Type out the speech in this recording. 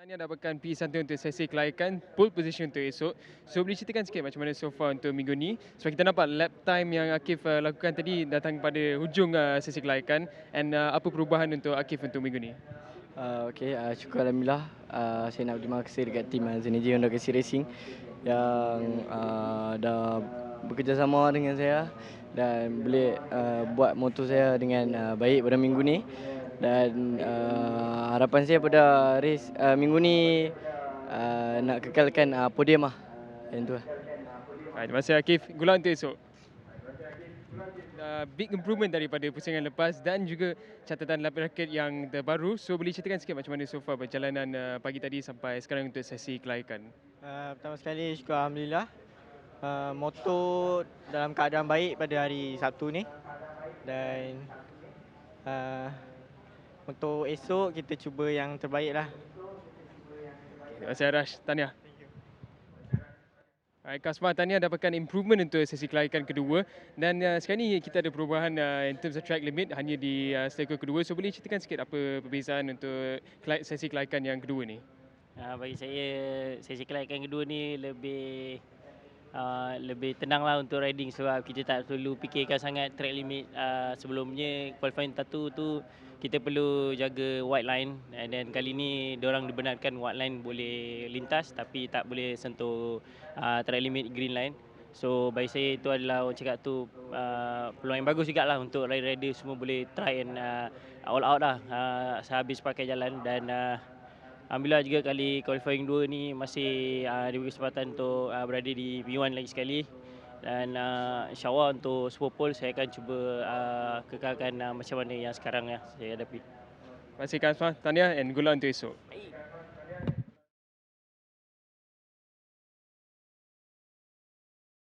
Tanya dapatkan P1 untuk sesi kelayakan, pole position untuk esok. So boleh ceritakan sikit macam mana so far untuk minggu ni? Sebab kita nampak lap time yang Akif lakukan tadi datang pada hujung sesi kelayakan. And apa perubahan untuk Akif untuk minggu ni? Syukur Alhamdulillah. Saya nak berterima kasih dekat tim Zenergy Honda Kasih Racing yang dah bekerjasama dengan saya dan boleh buat motor saya dengan baik pada minggu ni. Dan harapan saya pada race minggu ni nak kekalkan podium lah. Yang tu lah. Baik, terima kasih Akif. Good luck untuk esok. Big improvement daripada pusingan lepas dan juga catatan lap record yang terbaru. So boleh ceritakan sikit macam mana so far perjalanan pagi tadi sampai sekarang untuk sesi kelayakan? Pertama sekali syukur Alhamdulillah. Motor dalam keadaan baik pada hari Sabtu ni. Dan untuk esok kita cuba yang terbaik lah. Terima kasih Arash. Tahniah. Baik, Kasmah, tahniah dapatkan improvement untuk sesi kelayakan kedua. Dan sekarang ni kita ada perubahan in terms of track limit hanya di circle kedua. So boleh ceritakan sikit apa perbezaan untuk sesi kelayakan yang kedua ni? Bagi saya, sesi kelayakan kedua ni lebih tenang lah untuk riding sebab kita tak perlu fikirkan sangat track limit. Sebelumnya qualifying satu tu kita perlu jaga white line, dan kali ni diorang dibenarkan white line boleh lintas tapi tak boleh sentuh track limit green line. So bagi saya itu adalah orang cakap tu peluang yang bagus juga lah untuk rider-rider semua boleh try and all out lah sehabis pakai jalan. Dan alhamdulillah juga kali qualifying 2 ni masih diberi kesempatan untuk berada di P1 lagi sekali. Dan insyaAllah untuk Super Pole saya akan cuba kekalkan macam mana yang sekarang saya hadapi. Terima kasih Kasmah, tahniah and good luck untuk esok.